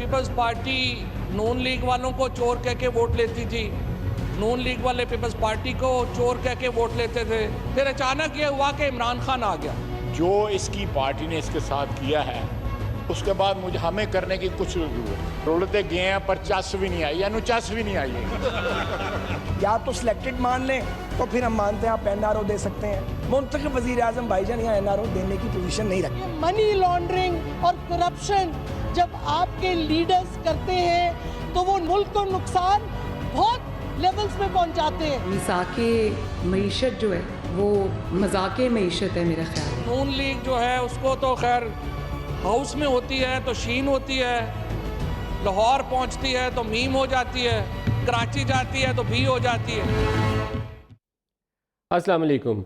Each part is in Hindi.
पीपल्स पार्टी नून लीग वालों को चोर कह के वोट लेती थी, नून लीग वाले पीपल्स पार्टी को चोर कह के वोट लेते थे, फिर अचानक ये हुआ कि इमरान खान आ गया। जो इसकी पार्टी ने इसके साथ किया है उसके बाद मुझे हमें करने की कुछ रोलते गए हैं पर चस भी नहीं आई, या चस भी नहीं आई। या तो सिलेक्टेड मान लें तो फिर हम मानते हैं आप एनआरओ दे सकते हैं। मुंतखब वजीर आजम भाईजान यहाँ एनआरओ देने की पोजीशन नहीं रखते। मनी लॉन्ड्रिंग और करप्शन जब आपके लीडर्स करते हैं तो वो मुल्क को नुकसान बहुत लेवल्स पे पहुंचाते हैं। मिसाके मईशत जो है वो मजाके मईशत है मेरा ख्याल। नून लीग जो है उसको तो खैर हाउस में होती है तो शीन होती है, लाहौर पहुंचती है तो मीम हो जाती है, कराची जाती है तो भी हो जाती है। अस्सलाम वालेकुम।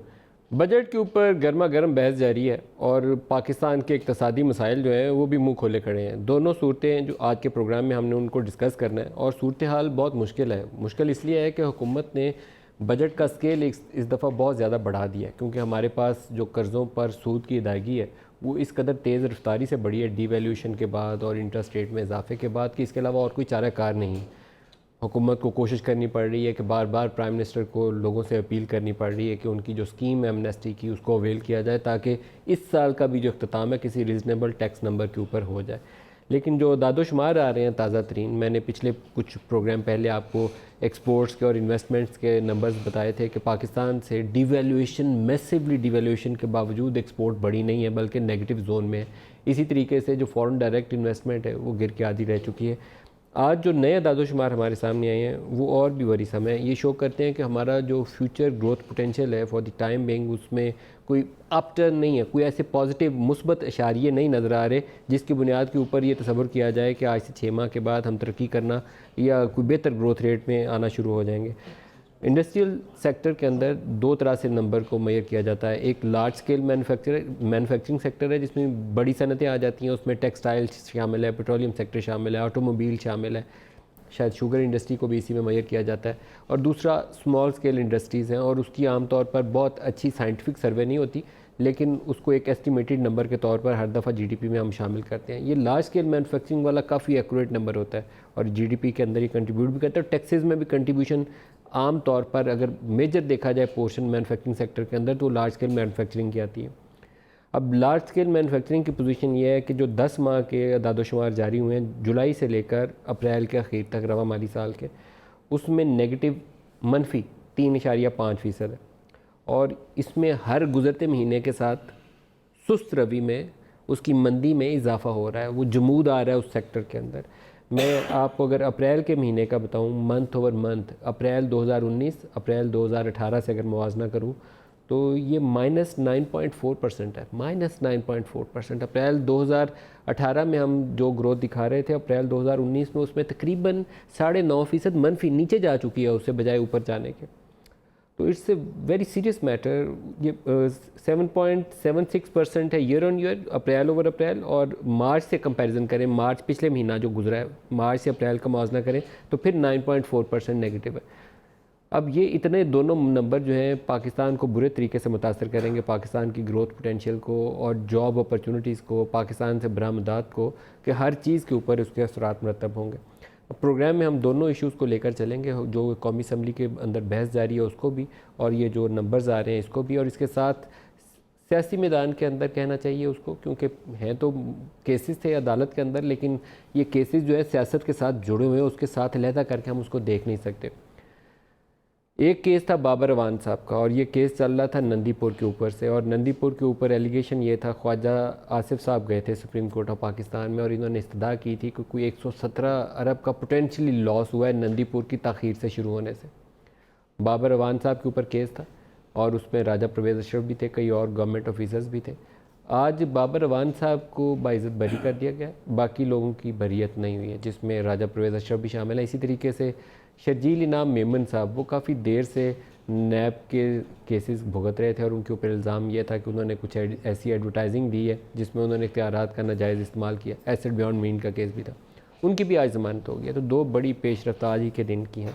बजट के ऊपर गर्मा गर्म बहस जारी है और पाकिस्तान के इक़्तिसादी मसाइल जो हैं वो भी मुंह खोले खड़े हैं। दोनों सूरतें जो आज के प्रोग्राम में हमने उनको डिस्कस करना है और सूरत हाल बहुत मुश्किल है। मुश्किल इसलिए है कि हुकूमत ने बजट का स्केल इस दफ़ा बहुत ज़्यादा बढ़ा दिया है, क्योंकि हमारे पास जो कर्ज़ों पर सूद की अदायगी है वो इस कदर तेज़ रफ्तारी से बढ़ी है डीवैल्यूएशन के बाद और इंटरेस्ट रेट में इजाफे के बाद कि इसके अलावा और कोई चारा कार नहीं। हुकूमत को कोशिश करनी पड़ रही है कि बार बार प्राइम मिनिस्टर को लोगों से अपील करनी पड़ रही है कि उनकी जो स्कीम है एमनेस्टी की उसको अवेल किया जाए ताकि इस साल का भी जो अख्ताम है किसी रीज़नेबल टैक्स नंबर के ऊपर हो जाए। लेकिन जो दादोशुमार आ रहे हैं ताज़ा तरीन, मैंने पिछले कुछ प्रोग्राम पहले आपको एक्सपोर्ट्स के और इन्वेस्टमेंट्स के नंबर्स बताए थे कि पाकिस्तान से डिवैल्यूएशन मैसिवली डिवैल्यूएशन के बावजूद एक्सपोर्ट बढ़ी नहीं है बल्कि नेगेटिव जोन में है। इसी तरीके से जो फॉरेन डायरेक्ट इन्वेस्टमेंट है वो गिर के आधी रह चुकी है। आज जो नए दादोशुमार हमारे सामने आए हैं वो और भी वरीसम है। ये शो करते हैं कि हमारा जो फ्यूचर ग्रोथ पोटेंशियल है फॉर द टाइम बिंग उसमें कोई अप टर्न नहीं है, कोई ऐसे पॉजिटिव मुस्बत इशारे नहीं नज़र आ रहे जिसकी बुनियाद के ऊपर ये तसव्वुर किया जाए कि आज से 6 माह के बाद हम तरक्की करना या कोई बेहतर ग्रोथ रेट में आना शुरू हो जाएंगे। इंडस्ट्रियल सेक्टर के अंदर दो तरह से नंबर को मेजर किया जाता है। एक लार्ज स्केल मैन्युफैक्चरिंग सेक्टर है जिसमें बड़ी सनतें आ जाती हैं, उसमें टेक्सटाइल शामिल है, पेट्रोलियम सेक्टर शामिल है, ऑटोमोबाइल शामिल है, शायद शुगर इंडस्ट्री को भी इसी में मेजर किया जाता है। और दूसरा स्मॉल स्केल इंडस्ट्रीज़ हैं और उसकी आमतौर पर बहुत अच्छी साइंटिफिक सर्वे नहीं होती लेकिन उसको एक एस्टिमेटेड नंबर के तौर पर हर दफ़ा जीडीपी में हम शामिल करते हैं। ये लार्ज स्केल मैन्युफैक्चरिंग वाला काफ़ी एक्यूरेट नंबर होता है और जीडीपी के अंदर ही कंट्रीब्यूट भी करता है और टैक्सेस में भी कंट्रीब्यूशन आम तौर पर अगर मेजर देखा जाए पोर्शन मैन्युफैक्चरिंग सेक्टर के अंदर तो लार्ज स्केल मैन्युफैक्चरिंग की आती है। अब लार्ज स्केल मैन्युफैक्चरिंग की पोजीशन ये है कि जो 10 माह के दादोशुमार जारी हुए हैं जुलाई से लेकर अप्रैल के आखिर तक रवा माली साल के, उसमें नेगेटिव मनफी 3.5% है और इसमें हर गुज़रते महीने के साथ सुस्त रवि में उसकी मंदी में इजाफा हो रहा है, वो जमूद आ रहा है उस सेक्टर के अंदर। मैं आपको अगर अप्रैल के महीने का बताऊं, मंथ ओवर मंथ अप्रैल 2019 अप्रैल 2018 से अगर मुवाजना करूं तो ये -9.4% है, -9.4%। अप्रैल 2018 में हम जो ग्रोथ दिखा रहे थे अप्रैल 2019 में उसमें तकरीबन 9.5% मनफी नीचे जा चुकी है उससे बजाय ऊपर जाने के। तो it's a very serious matter. ये 7.76% है year on year April over April, और मार्च से कंपैरिजन करें, मार्च पिछले महीना जो गुजरा है मार्च से अप्रैल का मुआवजा करें तो फिर 9.4% नेगेटिव है। अब ये इतने दोनों नंबर जो हैं पाकिस्तान को बुरे तरीके से मुतासर करेंगे, पाकिस्तान की ग्रोथ पोटेंशियल को और जॉब अपॉर्चुनिटीज़ को, पाकिस्तान से बरामदात को, कि हर चीज़ के ऊपर उसके असरात मरतब होंगे। प्रोग्राम में हम दोनों इश्यूज़ को लेकर चलेंगे, जो कौमी असम्बली के अंदर बहस जारी है उसको भी और ये जो नंबर्स आ रहे हैं इसको भी, और इसके साथ सियासी मैदान के अंदर कहना चाहिए उसको, क्योंकि हैं तो केसेस थे अदालत के अंदर लेकिन ये केसेस जो है सियासत के साथ जुड़े हुए हैं, उसके साथ अलहदा करके हम उसको देख नहीं सकते। एक केस था बाबर अवान साहब का और ये केस चल रहा था नंदीपुर के ऊपर से, और नंदीपुर के ऊपर एलिगेशन ये था, ख्वाजा आसिफ साहब गए थे सुप्रीम कोर्ट ऑफ पाकिस्तान में और इन्होंने इस्तदा की थी कि कोई 117 अरब का पोटेंशली लॉस हुआ है नंदीपुर की ताख़ीर से शुरू होने से। बाबर अवान साहब के ऊपर केस था और उसमें राजा परवेज़ अशरफ भी थे, कई और गवर्नमेंट ऑफिसर्स भी थे। आज बाबर अवान साहब को बाइज़्ज़त बरी कर दिया गया, बाकी लोगों की बरीयत नहीं हुई है जिसमें राजा परवेज़ अशरफ भी शामिल है। इसी तरीके से शर्जील इनाम मेमन साहब, वो काफ़ी देर से नैब के केसेस भुगत रहे थे और उनके ऊपर इल्ज़ाम ये था कि उन्होंने कुछ ऐसी एडवर्टाइजिंग दी है जिसमें उन्होंने इख्तियारात का नाजायज़ इस्तेमाल किया। एसेट बियॉन्ड मीन का केस भी था, उनकी भी आज ज़मानत हो गया। तो दो बड़ी पेश रफ्त आज ही के दिन की हैं।